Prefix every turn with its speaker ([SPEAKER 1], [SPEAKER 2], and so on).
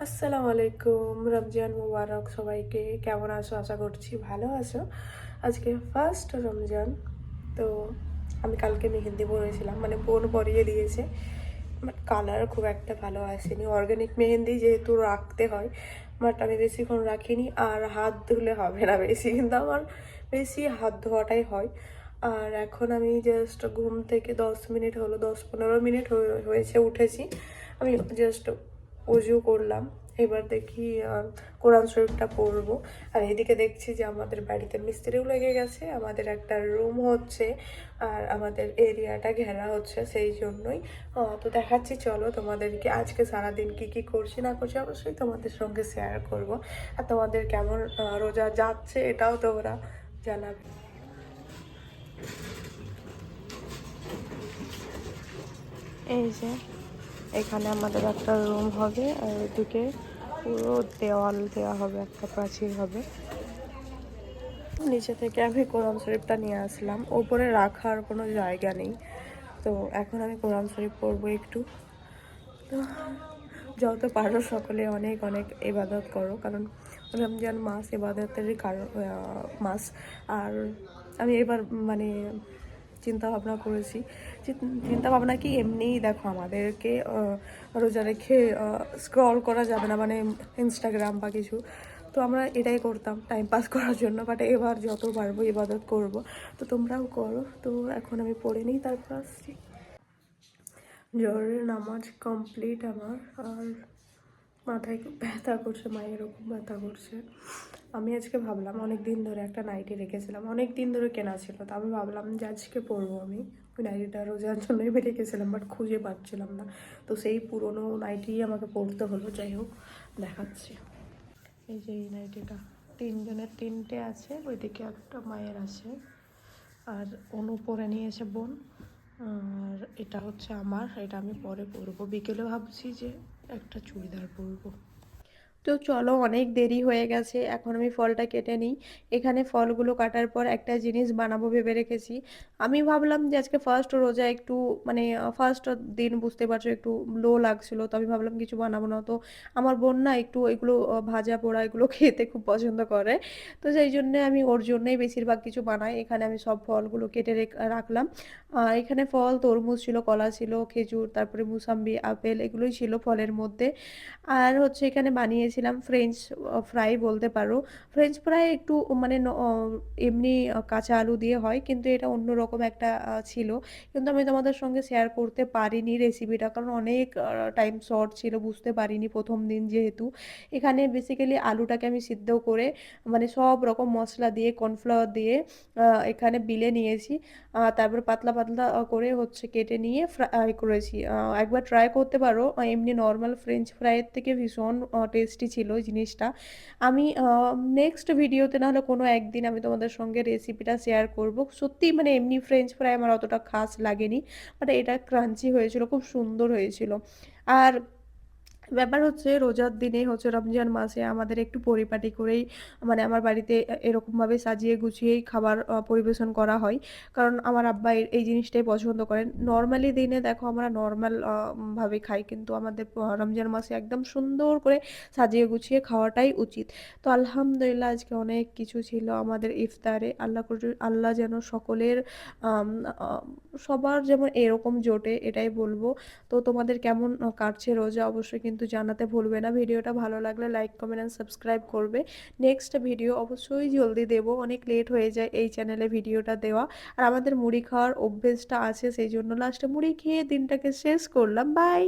[SPEAKER 1] আসসালামু আলাইকুম, রমজান মুবারক সবাইকে। কেমন আছো? আশা করছি ভালো আছো। আজকে ফার্স্ট রমজান। তো আমি কালকে মেহেন্দি পরেছিলাম, মানে বোন পরিয়ে দিয়েছে। বাট কালার খুব একটা ভালো আসেনি। অর্গানিক মেহেন্দি যেহেতু রাখতে হয়, বাট আমি বেশিক্ষণ রাখিনি। আর হাত ধুলে হবে না বেশি, কিন্তু আমার বেশি হাত ধোয়াটাই হয়। আর এখন আমি জাস্ট ঘুম থেকে 10 মিনিট হলো, 10-15 মিনিট হয়েছে উঠেছি। আমি জাস্ট অজু করলাম। এবার দেখি কোরআন শরীফটা পড়বো। আর এদিকে দেখছি যে আমাদের বাড়িতে মিস্ত্রিও লেগে গেছে, আমাদের একটা রুম হচ্ছে আর আমাদের এরিয়াটা ঘেরা হচ্ছে, সেই জন্যই। তো দেখাচ্ছি, চলো তোমাদেরকে আজকে সারাদিন কি কি করছি না করছি অবশ্যই তোমাদের সঙ্গে শেয়ার করব। আর তোমাদের কেমন রোজা যাচ্ছে এটাও তোমরা জানাবে। এই যে এখানে আমাদের একটা রুম হবে, আর ওইদিকে পুরো দেওয়াল দেওয়া হবে, একটা প্রাচীর হবে। নিচে থেকে আমি কোরআন শরীফটা নিয়ে আসলাম, ওপরে রাখার কোনো জায়গা নেই। তো এখন আমি কোরআন শরীফ পড়বো একটু। তো যত পারো সকলে অনেক অনেক ইবাদত করো, কারণ রমজান মাস ইবাদতেরই কারণ মাস। আর আমি এবার মানে চিন্তা ভাবনা করেছি, চিন্তা ভাবনা কি, এমনিই দেখো আমাদেরকে রোজা রেখে স্ক্রল করা যাবে না, মানে ইনস্টাগ্রাম বা কিছু। তো আমরা এটাই করতাম টাইম পাস করার জন্য, বাট এবার যত পারবো ইবাদত করব। তো তোমরাও করো। তো এখন আমি পড়ে নিই, তারপর আসছি। জোহরের নামাজ কমপ্লিট আমার। আর মাথায় খুব ব্যথা করছে, মায়ের এরকম ব্যথা করছে। আমি আজকে ভাবলাম, অনেক দিন ধরে একটা নাইটি রেখেছিলাম, অনেক দিন ধরে কেনা ছিল, তো আমি ভাবলাম যে আজকে পরবো আমি ওই নাইটিটা। রোজার জন্যই আমি রেখেছিলাম, বাট খুঁজে পাচ্ছিলাম না। তো সেই পুরনো নাইটি আমাকে পরতে হলো। যাই হোক, দেখাচ্ছি। এই যে এই নাইটিটা তিনজনের তিনটে আছে, ওইদিকে একটা মায়ের আছে, আর অনু পরে নিয়েছে বোন। আর এটা হচ্ছে আমার, এটা আমি পরে পরবো। বিকেলে ভাবছি যে একটা চুড়িদার পরবো। তো চলো, অনেক দেরি হয়ে গেছে, এখন আমি ফলটা কেটে নিই। এখানে ফলগুলো কাটার পর একটা জিনিস বানাবো ভেবে রেখেছি। আমি ভাবলাম যে আজকে ফার্স্ট রোজা, একটু মানে ফার্স্ট দিন বুঝতে পারছো, একটু লো লাগছিলো, তো আমি ভাবলাম কিছু বানাবো না। তো আমার বোন না একটু এগুলো ভাজা পোড়া এগুলো খেতে খুব পছন্দ করে, তো সেই জন্য আমি ওর জন্যই বেশিরভাগ কিছু বানাই। এখানে আমি সব ফলগুলো কেটে রাখলাম। এখানে ফল তরমুজ ছিল, কলা ছিল, খেজুর, তারপরে মুসাম্বি, আপেল, এগুলোই ছিল ফলের মধ্যে। আর হচ্ছে এখানে বানিয়েছিলাম ফ্রেঞ্চ ফ্রাই বলতে পারো। ফ্রেঞ্চ ফ্রাই একটু মানে এমনি কাঁচা আলু দিয়ে হয়, কিন্তু এটা অন্যরকম একটা ছিল। কিন্তু আমি তোমাদের সঙ্গে শেয়ার করতে পারিনি রেসিপিটা, কারণ অনেক টাইম শর্ট ছিল, বুঝতে পারিনি প্রথম দিন যেহেতু। এখানে বেসিক্যালি আলুটাকে আমি সিদ্ধ করে মানে সব রকম মশলা দিয়ে কর্নফ্লাওয়ার দিয়ে এখানে বিলে নিয়েছি। তারপর পাতলা পাতলা করে হচ্ছে কেটে নিয়ে ফ্রাই করেছি। একবার ট্রাই করতে পারো, এমনি নর্মাল ফ্রেঞ্চ ফ্রাইয়ের থেকে ভীষণ টেস্টি ছিল জিনিসটা। আমি নেক্সট ভিডিওতে নাহলে কোনো একদিন আমি তোমাদের সঙ্গে রেসিপিটা শেয়ার করব। সত্যি মানে এমনি ফ্রেঞ্চ ফ্রাই আমার অতটা খাস লাগেনি, বাট এটা ক্রাঞ্চি হয়েছিল, খুব সুন্দর হয়েছিল। আর ব্যাপার হচ্ছে রোজার দিনে হচ্ছে রমজান মাসে আমাদের একটু পরিপাটি করেই মানে আমার বাড়িতে এরকমভাবে সাজিয়ে গুছিয়েই খাবার পরিবেশন করা হয়, কারণ আমার আব্বা এই জিনিসটাই পছন্দ করেন। নর্মালি দিনে দেখো আমরা নর্মাল ভাবে খাই, কিন্তু আমাদের রমজান মাসে একদম সুন্দর করে সাজিয়ে গুছিয়ে খাওয়াটাই উচিত। তো আলহামদুলিল্লাহ আজকে অনেক কিছু ছিল আমাদের ইফতারে। আল্লাহ যেন সকলের আম, আ, সবার যেমন এরকম জোটে, এটাই বলবো। তো তোমাদের কেমন কাটছে রোজা অবশ্যই কিন্তু জানাতে ভুলবে না। ভিডিওটা ভালো লাগলে লাইক কমেন্ট অ্যান্ড সাবস্ক্রাইব করবে। নেক্সট ভিডিও অবশ্যই জলদি দেব, অনেক লেট হয়ে যায় এই চ্যানেলে ভিডিওটা দেওয়া। আর আমাদের মুড়ি খাওয়ার অভ্যেসটা আছে, সেই জন্য লাস্টে মুড়ি খেয়ে দিনটাকে শেষ করলাম। বাই।